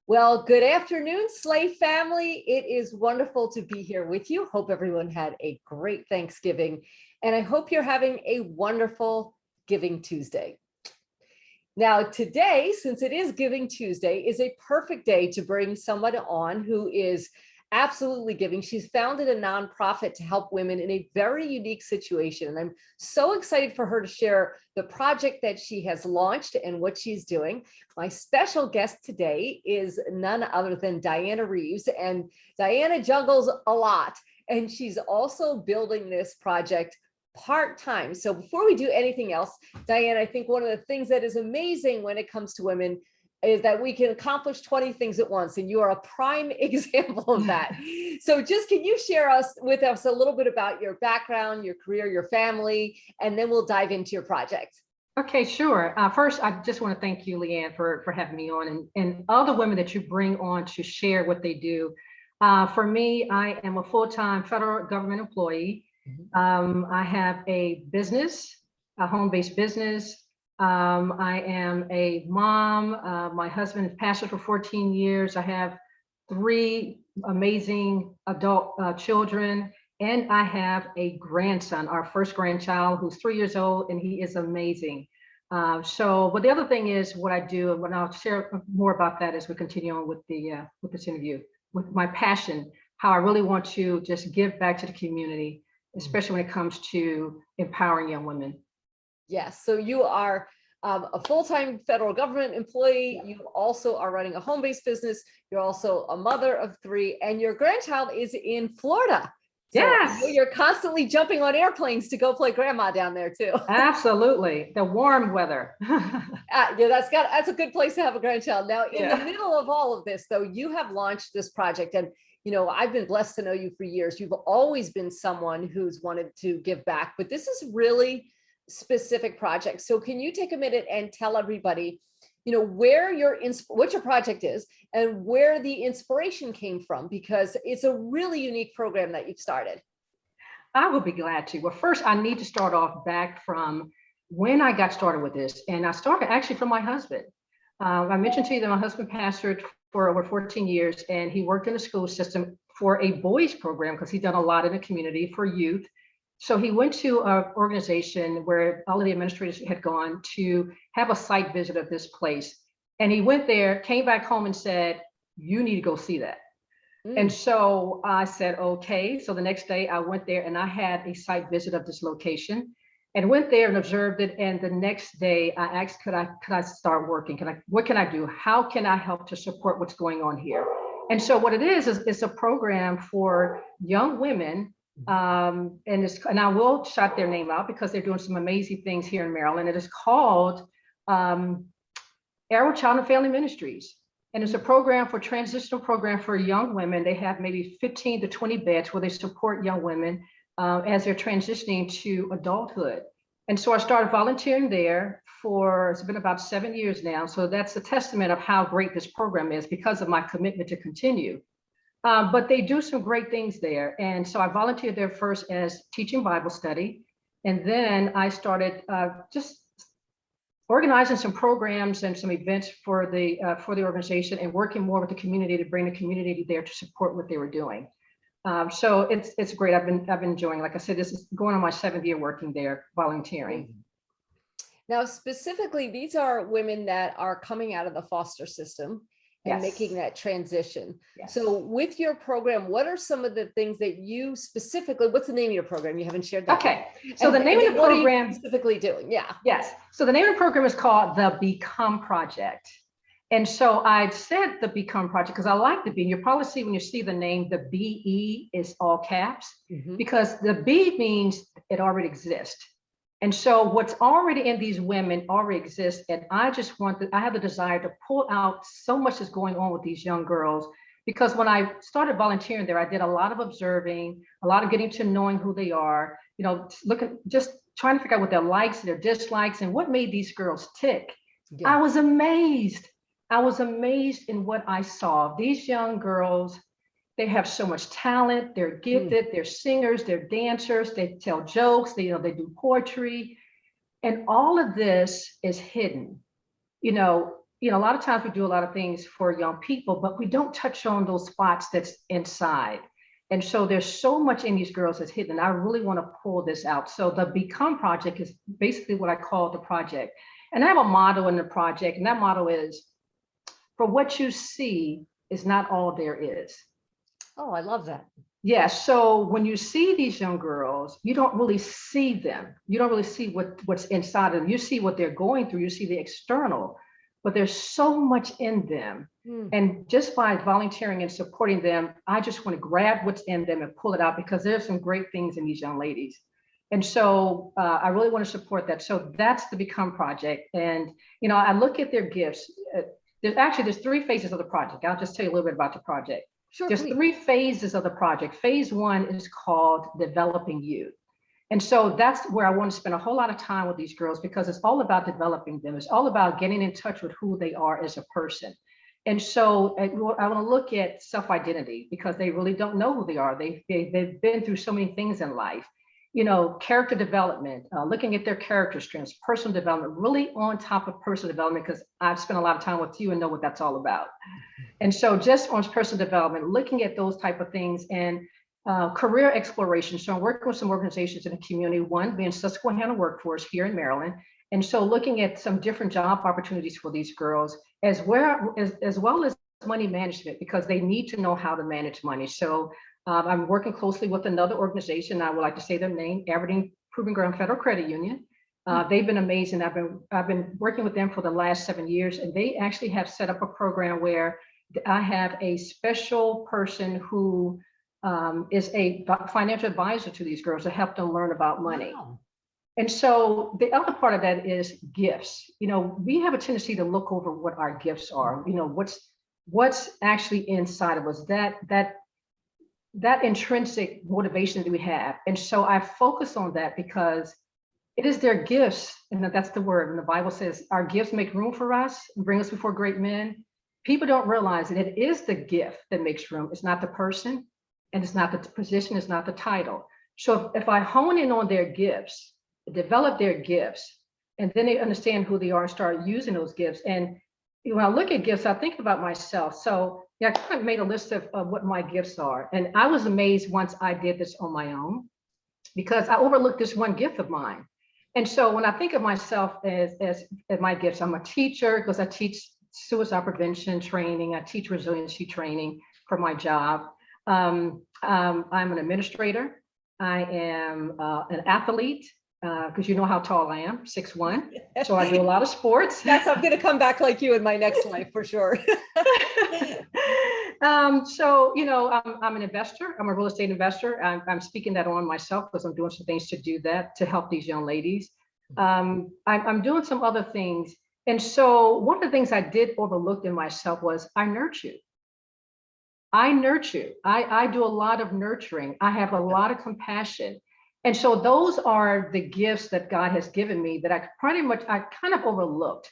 Well, good afternoon, SLAE family. It is wonderful to be here with you. Hope everyone had a great Thanksgiving, and I hope you're having a wonderful Giving Tuesday. Now, today, since it is Giving Tuesday, is a perfect day to bring someone on who is absolutely giving. She's founded a nonprofit to help women in a very unique situation. And I'm so excited for her to share the project that she has launched and what she's doing. My special guest today is none other than Diana Reeves. And Diana juggles a lot. And she's also building this project part-time. So before we do anything else, Diana, I think one of the things that is amazing when it comes to women is that we can accomplish 20 things at once, and you are a prime example of that. So just can you share with us a little bit about your background, your career, your family, and then we'll dive into your project. Okay, sure. First, I just want to thank you, Leanne, for having me on, and all the women that you bring on to share what they do. For me, I am a full-time federal government employee. I have a business, a home-based business. I am a mom. My husband has pastored for 14 years. I have 3 amazing adult children, and I have a grandson, our first grandchild, who's 3 years old, and he is amazing. But the other thing is what I do, and I'll share more about that as we continue on with this interview, with my passion, how I really want to just give back to the community, especially when it comes to empowering young women. Yes, so you are a full-time federal government employee. You also are running a home-based business. You're also a mother of 3, and your grandchild is in Florida. So yes, you're constantly jumping on airplanes to go play grandma down there too. Absolutely, the warm weather. Yeah, that's a good place to have a grandchild. Now, in the middle of all of this, though, you have launched this project, and I've been blessed to know you for years. You've always been someone who's wanted to give back, but this is really specific project. So can you take a minute and tell everybody, where what your project is and where the inspiration came from, because it's a really unique program that you've started. I will be glad to. Well, first I need to start off back from when I got started with this. And I started actually from my husband. I mentioned to you that my husband pastored for over 14 years, and he worked in the school system for a boys program because he'd done a lot in the community for youth. So he went to an organization where all of the administrators had gone to have a site visit of this place. And he went there, came back home and said, "You need to go see that." And so I said, okay. So the next day I went there and I had a site visit of this location and went there and observed it. And the next day I asked, could I start working? What can I do? How can I help to support what's going on here? And so what it is it's a program for young women. And I will shout their name out because they're doing some amazing things here in Maryland. It is called Arrow Child and Family Ministries. And it's a transitional program for young women. They have maybe 15 to 20 beds where they support young women as they're transitioning to adulthood. And so I started volunteering there it's been about 7 years now. So that's a testament of how great this program is because of my commitment to continue. But they do some great things there. And so I volunteered there first as teaching Bible study. And then I started just organizing some programs and some events for the organization and working more with the community to bring the community there to support what they were doing. So it's great. I've been enjoying, like I said, this is going on my 7th year working there, volunteering. Now, specifically, these are women that are coming out of the foster system and making that transition. Yes. So with your program, what are some of the things that you specifically, what's the name of your program? You haven't shared that. Okay. So the name of the program, what are you specifically doing? Yeah. Yes. So the name of the program is called the Become Project. And so I said the Become Project because I like the B. And you'll probably see when you see the name, the BE is all caps because the B means it already exists. And so what's already in these women already exists. And I have the desire to pull out so much that's going on with these young girls, because when I started volunteering there, I did a lot of observing, a lot of getting to knowing who they are, just trying to figure out what their likes, their dislikes, and what made these girls tick. Yeah. I was amazed in what I saw. These young girls, they have so much talent. They're gifted. They're singers. They're dancers. They tell jokes. They do poetry, and all of this is hidden. a lot of times we do a lot of things for young people, but we don't touch on those spots that's inside. And so there's so much in these girls that's hidden. I really want to pull this out. So the Become Project is basically what I call the project. And I have a motto in the project, and that motto is, for what you see is not all there is. Oh, I love that. Yeah, so when you see these young girls, you don't really see them. You don't really see what's inside of them. You see what they're going through. You see the external, but there's so much in them. And just by volunteering and supporting them, I just want to grab what's in them and pull it out, because there's some great things in these young ladies. And so I really want to support that. So that's the Become Project. And, I look at their gifts. There's 3 phases of the project. I'll just tell you a little bit about the project. Sure, There's please. 3 phases of the project. Phase 1 is called Developing You. And so that's where I want to spend a whole lot of time with these girls, because it's all about developing them. It's all about getting in touch with who they are as a person. And so I want to look at self-identity, because they really don't know who they are. They've been through so many things in life. Character development, looking at their character strengths, personal development, really on top of personal development, because I've spent a lot of time with you and know what that's all about. And so just on personal development, looking at those type of things, and career exploration. So I'm working with some organizations in the community, one being Susquehanna Workforce here in Maryland. And so looking at some different job opportunities for these girls, as well as money management, because they need to know how to manage money. So I'm working closely with another organization. I would like to say their name, Aberdeen Proving Ground Federal Credit Union. They've been amazing. I've been working with them for the last 7 years, and they actually have set up a program where I have a special person who is a financial advisor to these girls to help them learn about money. Wow. And so the other part of that is gifts. We have a tendency to look over what our gifts are. What's actually inside of us, that intrinsic motivation that we have. And so I focus on that, because it is their gifts, and that's the word. And the Bible says our gifts make room for us and bring us before great men. People don't realize that it is the gift that makes room. It's not the person, and it's not the position, it's not the title. So if I hone in on their gifts, develop their gifts, and then they understand who they are and start using those gifts. And when I look at gifts, I think about myself. So I kind of made a list of what my gifts are. And I was amazed once I did this on my own, because I overlooked this one gift of mine. And so when I think of myself as my gifts, I'm a teacher, because I teach suicide prevention training. I teach resiliency training for my job. I'm an administrator. I am an athlete, because you know how tall I am, 6'1". So I do a lot of sports. Yes, I'm going to come back like you in my next life for sure. So, I'm an investor. I'm a real estate investor. I'm speaking that on myself, because I'm doing some things to do that, to help these young ladies. I'm doing some other things. And so one of the things I did overlook in myself was I nurture. I do a lot of nurturing. I have a lot of compassion. And so those are the gifts that God has given me that I kind of overlooked.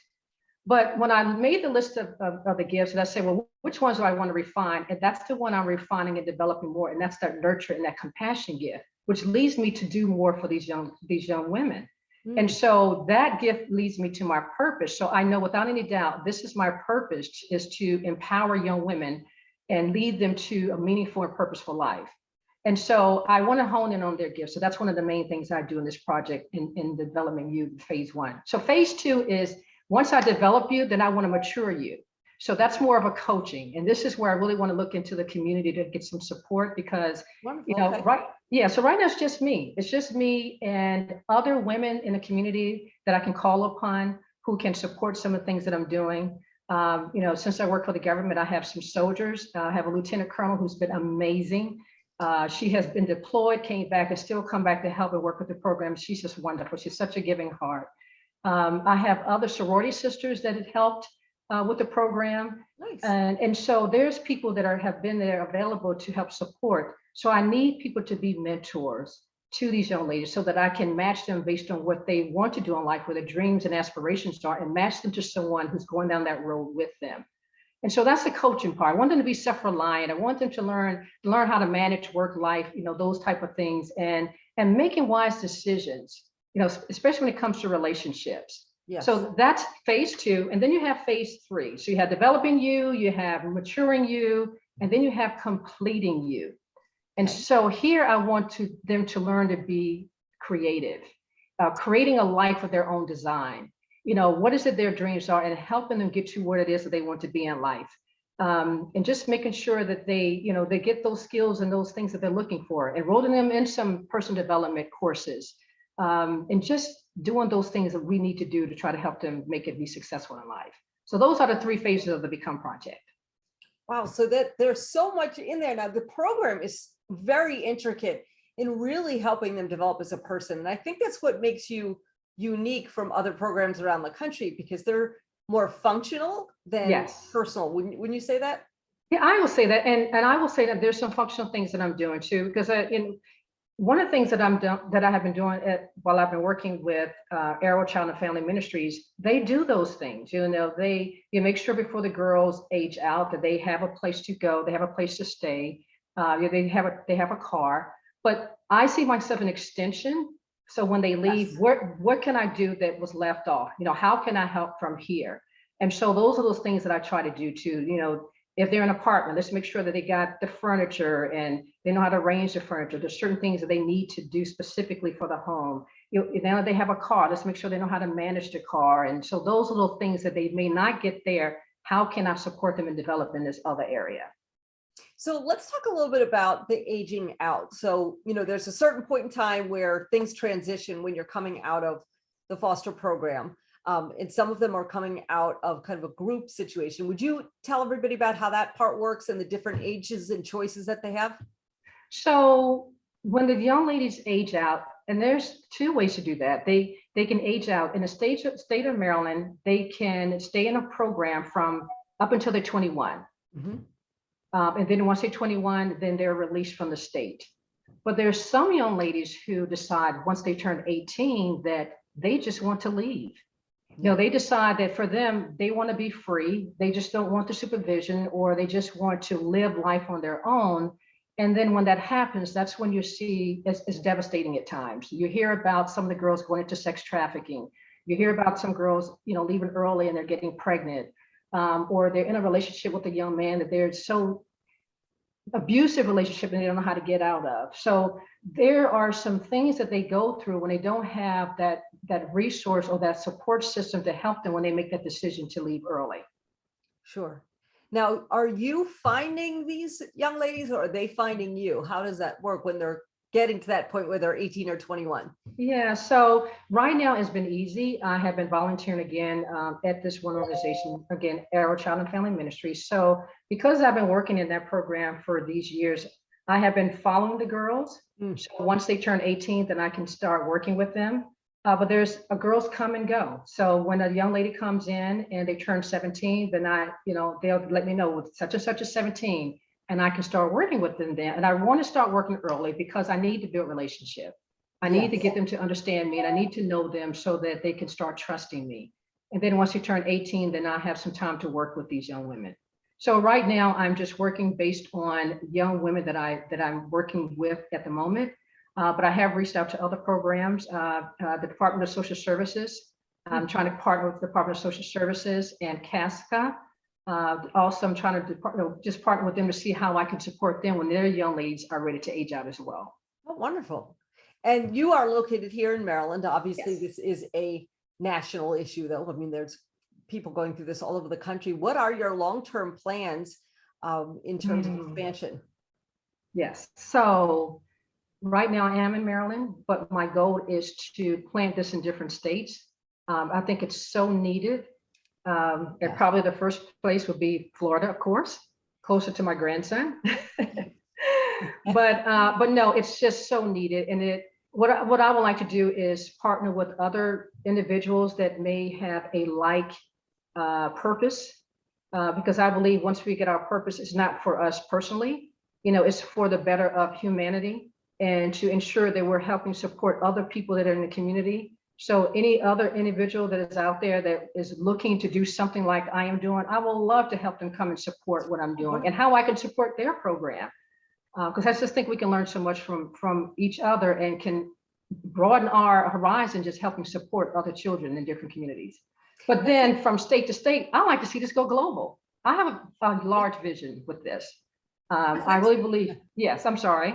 But when I made the list of the gifts, and I said, well, which ones do I want to refine? And that's the one I'm refining and developing more. And that's that nurture and that compassion gift, which leads me to do more for these young women. And so that gift leads me to my purpose. So I know without any doubt, this is my purpose, is to empower young women and lead them to a meaningful and purposeful life. And so I want to hone in on their gifts. So that's one of the main things I do in this project in developing you, phase 1. So phase 2 is, once I develop you, then I want to mature you. So that's more of a coaching. And this is where I really want to look into the community to get some support, because, Wonderful. right. Yeah. So right now it's just me. It's just me and other women in the community that I can call upon who can support some of the things that I'm doing. Since I work for the government, I have some soldiers. I have a lieutenant colonel who's been amazing. She has been deployed, came back, and still come back to help and work with the program. She's just wonderful. She's such a giving heart. I have other sorority sisters that have helped with the program. Nice. And so there's people that have been there available to help support. So I need people to be mentors to these young ladies, so that I can match them based on what they want to do in life, where their dreams and aspirations are, and match them to someone who's going down that road with them. And so that's the coaching part. I want them to be self-reliant. I want them to learn how to manage work life, those type of things, and making wise decisions, especially when it comes to relationships. Yes. So that's phase two. And then you have phase three. So you have developing you, you have maturing you, and then you have completing you. And Okay. so here I want them to learn to be creative, creating a life of their own design. What is it their dreams are, and helping them get to what it is that they want to be in life. And just making sure that they get those skills and those things that they're looking for, enrolling them in some personal development courses, and just doing those things that we need to do to try to help them make it be successful in life. So those are the three phases of the Become Project. Wow. So that there's so much in there. Now the program is very intricate in really helping them develop as a person. And I think that's what makes you unique from other programs around the country, because they're more functional than Yes. personal. Wouldn't you say that? Yeah, I will say that, and I will say that there's some functional things that I'm doing too, because one of the things that I have been doing while I've been working with Arrow Child and Family Ministries, they do those things. They make sure before the girls age out that they have a place to go, they have a place to stay, they have a car. But I see myself an extension. So when they leave, Yes. what can I do that was left off? How can I help from here? And so those are those things that I try to do too. If they're in an apartment, let's make sure that they got the furniture and they know how to arrange the furniture. There's certain things that they need to do specifically for the home. Now they have a car, let's make sure they know how to manage the car. And so those little things that they may not get there, how can I support them and develop in this other area? So let's talk a little bit about the aging out. So, there's a certain point in time where things transition when you're coming out of the foster program. And some of them are coming out of kind of a group situation. Would you tell everybody about how that part works and the different ages and choices that they have? So when the young ladies age out, and there's two ways to do that. They can age out in the state of Maryland. They can stay in a program from up until they're 21. Mm-hmm. And then once they're 21, then they're released from the state. But there's some young ladies who decide once they turn 18 that they just want to leave. They decide that for them, they want to be free. They just don't want the supervision, or they just want to live life on their own. And then when that happens, that's when you see it's devastating at times. You hear about some of the girls going into sex trafficking. You hear about some girls, leaving early and they're getting pregnant, or they're in a relationship with a young man that they're so abusive relationship and they don't know how to get out of. So there are some things that they go through when they don't have that resource or that support system to help them when they make that decision to leave early. Sure. Now, are you finding these young ladies, or are they finding you? How does that work when they're getting to that point where they're 18 or 21? Yeah, so right now it's been easy. I have been volunteering again at this one organization, again, Arrow Child and Family Ministries. So because I've been working in that program for these years, I have been following the girls. So once they turn 18, then I can start working with them. But there's girls come and go. So when a young lady comes in and they turn 17, then they'll let me know with such and such as 17, and I can start working with them then. And I want to start working early because I need to build relationship. I need to get them to understand me, and I need to know them so that they can start trusting me. And then once you turn 18, then I have some time to work with these young women. So right now I'm just working based on young women that I'm working with at the moment. But I have reached out to other programs, the Department of Social Services. I'm trying to partner with the Department of Social Services and CASCA. Also, I'm trying to just partner with them to see how I can support them when their young ladies are ready to age out as well. Oh, wonderful. And you are located here in Maryland. Obviously, Yes. This is a national issue, though. I mean, there's people going through this all over the country. What are your long-term plans in terms of expansion? Yes. So right now I am in Maryland, but my goal is to plant this in different states. I think it's so needed. And probably the first place would be Florida, of course, closer to my grandson. But no, it's just so needed. And what I would like to do is partner with other individuals that may have a like purpose, because I believe once we get our purpose, it's not for us personally, it's for the better of humanity, and to ensure that we're helping support other people that are in the community. So any other individual that is out there that is looking to do something like I am doing, I will love to help them come and support what I'm doing and how I can support their program. Because I just think we can learn so much from each other, and can broaden our horizon, just helping support other children in different communities. But then from state to state, I like to see this go global. I have a large vision with this. I really believe, yes, I'm sorry.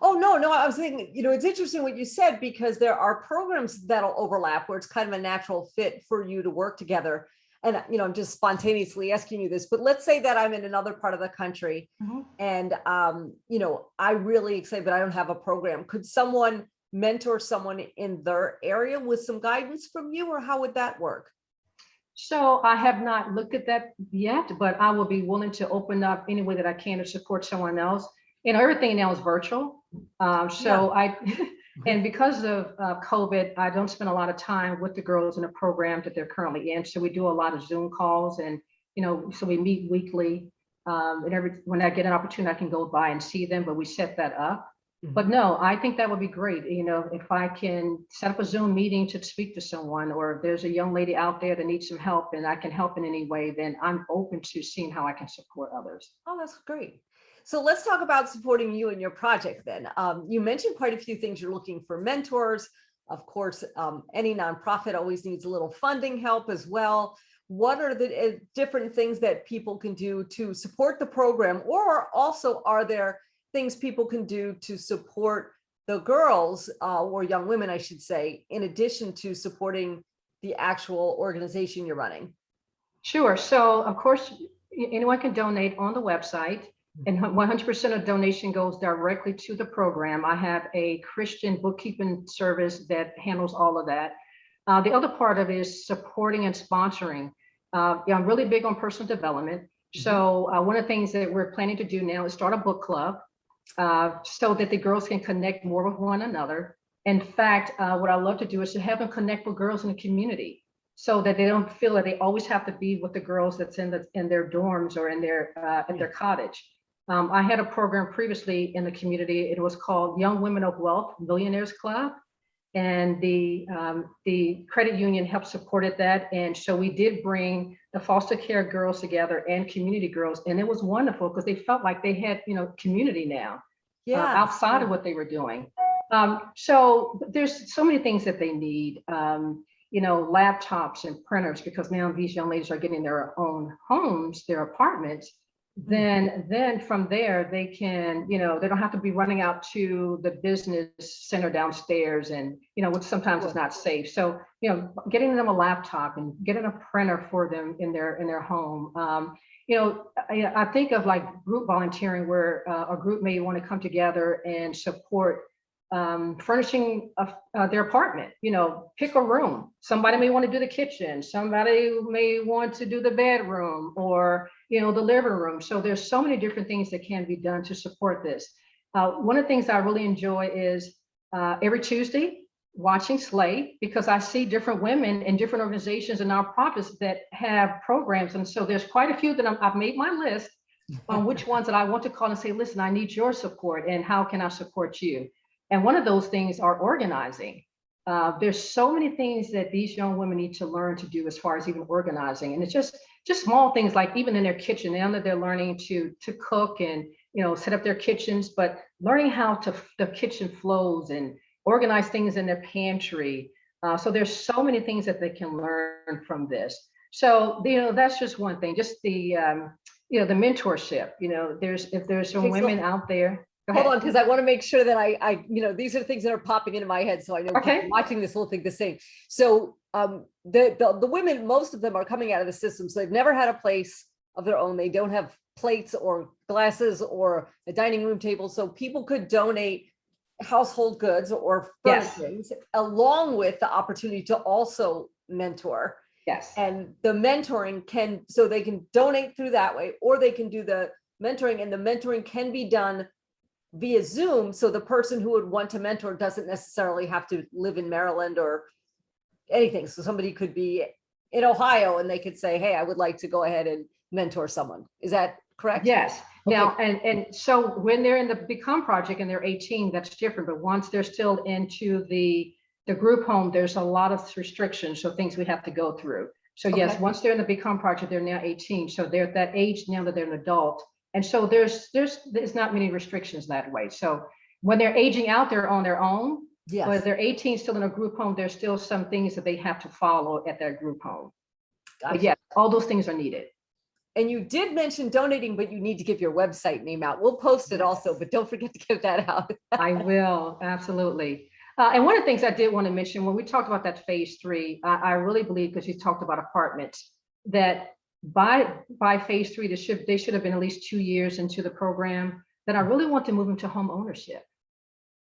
Oh, no, I was thinking, it's interesting what you said, because there are programs that'll overlap where it's kind of a natural fit for you to work together. And, I'm just spontaneously asking you this, but let's say that I'm in another part of the country and, I really excited, but I don't have a program. Could someone mentor someone in their area with some guidance from you, or how would that work? So I have not looked at that yet, but I will be willing to open up any way that I can to support someone else. Everything now is virtual. And because of COVID, I don't spend a lot of time with the girls in the program that they're currently in. So we do a lot of Zoom calls, and, so we meet weekly. When I get an opportunity, I can go by and see them, but we set that up. But no, I think that would be great. If I can set up a Zoom meeting to speak to someone, or if there's a young lady out there that needs some help and I can help in any way, then I'm open to seeing how I can support others. Oh, that's great. So let's talk about supporting you in your project then. You mentioned quite a few things. You're looking for mentors. Of course, any nonprofit always needs a little funding help as well. What are the different things that people can do to support the program? Or also, are there things people can do to support the girls or young women, I should say, in addition to supporting the actual organization you're running? Sure. So of course, anyone can donate on the website, and 100% of donation goes directly to the program. I have a Christian bookkeeping service that handles all of that. The other part of it is supporting and sponsoring. I'm really big on personal development. So one of the things that we're planning to do now is start a book club, so that the girls can connect more with one another. In fact, what I love to do is to have them connect with girls in the community, so that they don't feel that they always have to be with the girls that's in their dorms or in their cottage. I had a program previously in the community. It was called Young Women of Wealth Millionaires Club, and the credit union helped supported that. And so we did bring the foster care girls together and community girls, and it was wonderful because they felt like they had community now, outside of what they were doing. So there's so many things that they need, laptops and printers, because now these young ladies are getting their own homes, their apartments. Then from there they can, they don't have to be running out to the business center downstairs, and which sometimes is not safe. So getting them a laptop and getting a printer for them in their home. I think of like group volunteering, where a group may want to come together and support furnishing their apartment. Pick a room. Somebody may want to do the kitchen, somebody may want to do the bedroom, or the living room. So there's so many different things that can be done to support this. One of the things I really enjoy is every Tuesday watching SLAE, because I see different women in different organizations and nonprofits that have programs. And so there's quite a few that I've made my list on which ones that I want to call and say, listen, I need your support, and how can I support you? And one of those things are organizing. There's so many things that these young women need to learn to do as far as even organizing. And it's just small things, like even in their kitchen, now that they're learning to cook and set up their kitchens, but learning how the kitchen flows and organize things in their pantry. So there's so many things that they can learn from this. So that's just one thing. Just the the mentorship. If there's some women out there. Hold on, because I want to make sure that I these are things that are popping into my head, so I know people watching this will think the same. So the women, most of them are coming out of the system, so they've never had a place of their own. They don't have plates or glasses or a dining room table, so people could donate household goods or furnishings, along with the opportunity to also mentor. Yes. And the mentoring so they can donate through that way, or they can do the mentoring, and the mentoring can be done via Zoom. So the person who would want to mentor doesn't necessarily have to live in Maryland or anything. So somebody could be in Ohio and they could say, hey, I would like to go ahead and mentor someone. Is that correct? Yes. Okay. Now, and so when they're in the Become Project and they're 18, that's different. But once they're still into the group home, there's a lot of restrictions. So things we have to go through. So yes, once they're in the Become Project, they're now 18. So they're at that age now that they're an adult. And so there's not many restrictions that way. So when they're aging out, they're on their own. But if Yes. they're 18, still in a group home, there's still some things that they have to follow at their group home. But Gotcha. yes, all those things are needed. And you did mention donating, but you need to give your website name out. We'll post it also, Yes. but don't forget to give that out. I will, absolutely. And one of the things I did want to mention when we talked about that phase 3, I really believe, because you talked about apartments, that by phase 3, they should have been at least 2 years into the program. That I really want to move into home ownership,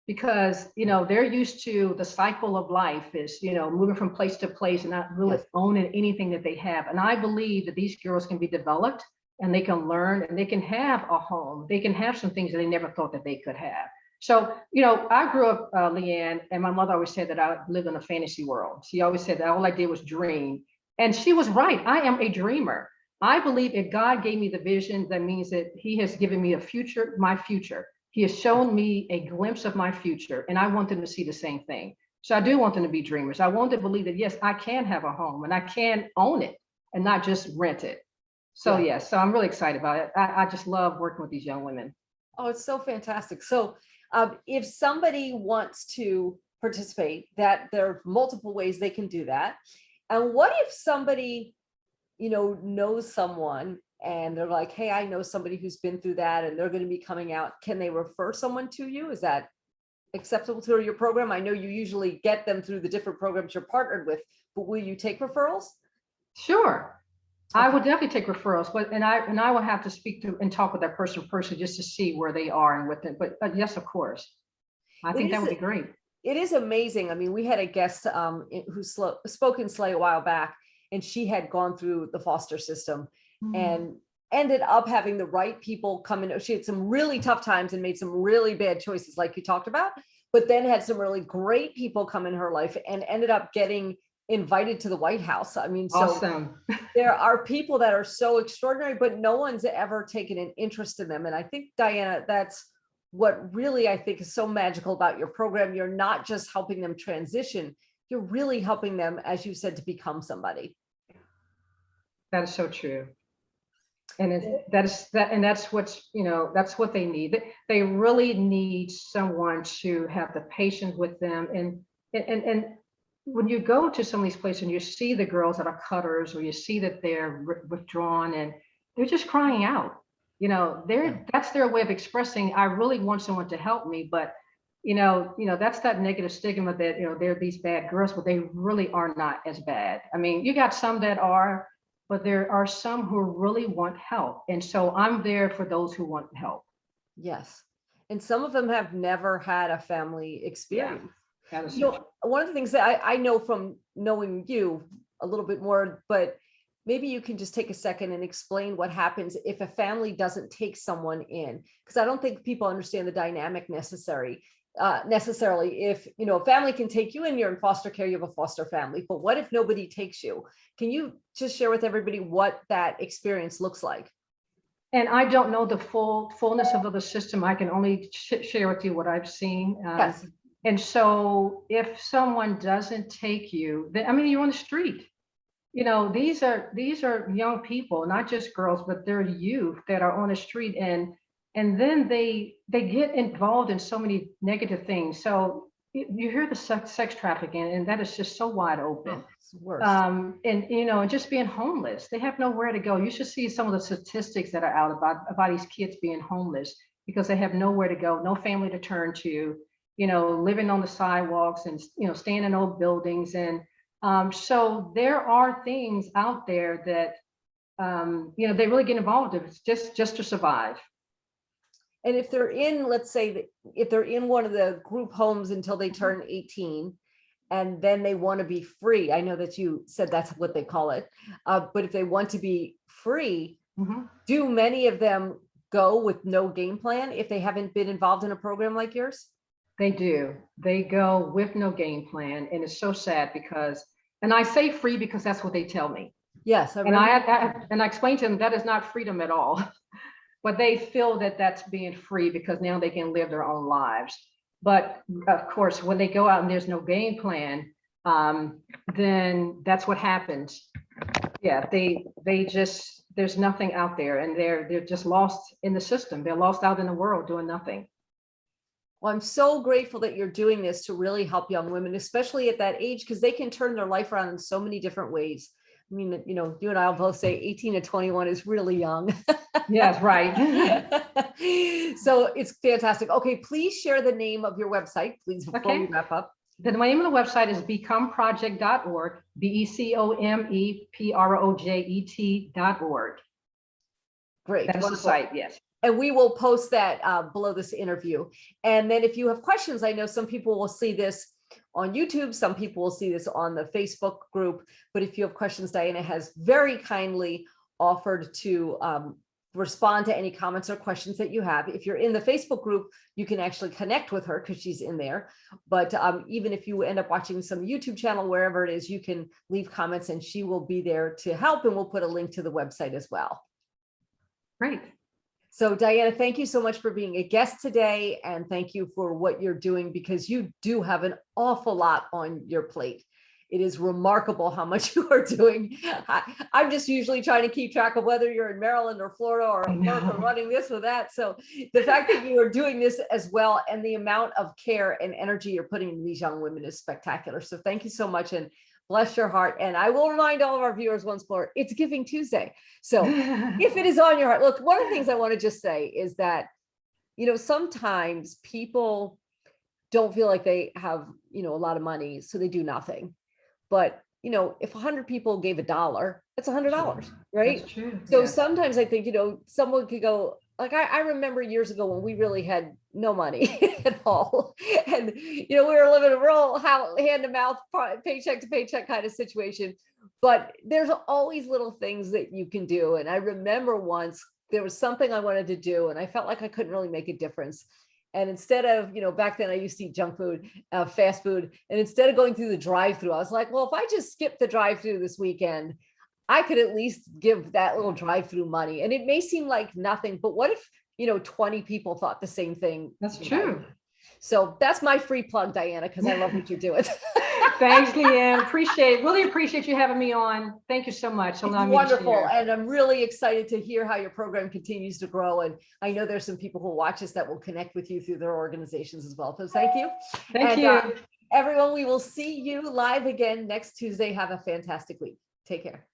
because they're used to the cycle of life is moving from place to place and not really Yes. owning anything that they have. And I believe that these girls can be developed and they can learn and they can have a home. They can have some things that they never thought that they could have. So I grew up, Leanne, and my mother always said that I lived in a fantasy world. She always said that all I did was dream, and she was right. I am a dreamer. I believe if God gave me the vision, that means that he has given me a future, my future. He has shown me a glimpse of my future, and I want them to see the same thing. So I do want them to be dreamers. I want them to believe that, yes, I can have a home and I can own it and not just rent it. So Yeah. yes, so I'm really excited about it. I just love working with these young women. Oh, it's so fantastic. So if somebody wants to participate, that there are multiple ways they can do that. And what if somebody, knows someone and they're like, hey, I know somebody who's been through that and they're going to be coming out. Can they refer someone to you? Is that acceptable through your program? I know you usually get them through the different programs you're partnered with, but will you take referrals? Sure. I Okay. would definitely take referrals, but I will have to speak to and talk with that person just to see where they are and with it. But yes, of course, I It think that is would be great. it is amazing. I mean, we had a guest who spoke in SLAE a while back, and she had gone through the foster system Mm. and ended up having the right people come in. She had some really tough times and made some really bad choices, like you talked about, but then had some really great people come in her life and ended up getting invited to the White House. I mean, so Awesome. there are people that are so extraordinary, but no one's ever taken an interest in them. And I think, Diana, that's what really I think is so magical about your program. You're not just helping them transition, you're really helping them, as you said, to become somebody. That is so true. And that's what's, that's what they need. They really need someone to have the patience with them. And when you go to some of these places and you see the girls that are cutters, or you see that they're withdrawn and they're just crying out, Yeah. that's their way of expressing, I really want someone to help me. But that's that negative stigma that they're these bad girls, but they really are not as bad. I mean, you got some that are, but there are some who really want help. And so I'm there for those who want help. Yes. And some of them have never had a family Yeah, experience. that is so true. One of the things that I know from knowing you a little bit more, but maybe you can just take a second and explain what happens if a family doesn't take someone in, because I don't think people understand the dynamic necessarily. If a family can take you in, you're in foster care, you have a foster family, but what if nobody takes you? Can you just share with everybody what that experience looks like? And I don't know the fullness of the system. I can only share with you what I've seen. Yes. And so if someone doesn't take you, then, I mean, you're on the street. These are young people, not just girls, but they're youth that are on the street, and then they get involved in so many negative things. So you hear the sex trafficking, and that is just so wide open. Oh, it's worse. And just being homeless, they have nowhere to go. You should see some of the statistics that are out about these kids being homeless because they have nowhere to go, no family to turn to, living on the sidewalks and staying in old buildings. And so there are things out there that they really get involved in. It's just to survive. And if they're in, let's say that if they're in one of the group homes until they Mhm. turn 18, and then they want to be free, I know that you said that's what they call it, but if they want to be free, Mhm. do many of them go with no game plan if they haven't been involved in a program like yours? They do. They go with no game plan, and it's so sad because, and I say free because that's what they tell me. Yes, I And remember. I explained to them that is not freedom at all. But they feel that that's being free because now they can live their own lives. But of course, when they go out and there's no game plan, then that's what happens. Yeah, they just, there's nothing out there, and they're just lost in the system. They're lost out in the world doing nothing. Well, I'm so grateful that you're doing this to really help young women, especially at that age, because they can turn their life around in so many different ways. I mean, you know, you and I will both say 18 to 21 is really young. Yes, right. So it's fantastic. Okay, please share the name of your website, please, before we Okay. wrap up. The name of the website is becomeproject.org, becomeproject.org. Great. That's the Wonderful. site, yes. And we will post that below this interview. And then if you have questions, I know some people will see this on YouTube, some people will see this on the Facebook group, but if you have questions, Diana has very kindly offered to respond to any comments or questions that you have. If you're in the Facebook group, you can actually connect with her because she's in there. But even if you end up watching some YouTube channel, wherever it is, you can leave comments and she will be there to help. And we'll put a link to the website as well. Great. So Diana, thank you so much for being a guest today. And thank you for what you're doing, because you do have an awful lot on your plate. It is remarkable how much you are doing. I'm just usually trying to keep track of whether you're in Maryland or Florida or America running this or that. So the fact that you are doing this as well, and the amount of care and energy you're putting into these young women is spectacular. So thank you so much, and bless your heart. And I will remind all of our viewers once more, it's Giving Tuesday. So if it is on your heart, look, one of the things I want to just say is that, you know, sometimes people don't feel like they have, you know, a lot of money, so they do nothing. But, you know, if 100 people gave $1, that's $100, right? That's true. So Yeah. sometimes I think, you know, someone could go, like, I remember years ago when we really had no money at all. And, you know, we were living a real hand to mouth, paycheck to paycheck kind of situation. But there's always little things that you can do. And I remember once there was something I wanted to do, and I felt like I couldn't really make a difference. And instead of, you know, back then I used to eat junk food, fast food. And instead of going through the drive-through, I was like, well, if I just skip the drive-through this weekend, I could at least give that little drive-through money. And it may seem like nothing, but what if, you know, 20 people thought the same thing? That's true. So that's my free plug, Diana, because I love what you're doing. Thanks, Leanne. Really appreciate you having me on. Thank you so much. It's wonderful. And I'm really excited to hear how your program continues to grow. And I know there's some people who watch us that will connect with you through their organizations as well. So thank you. Thank you. Everyone, we will see you live again next Tuesday. Have a fantastic week. Take care.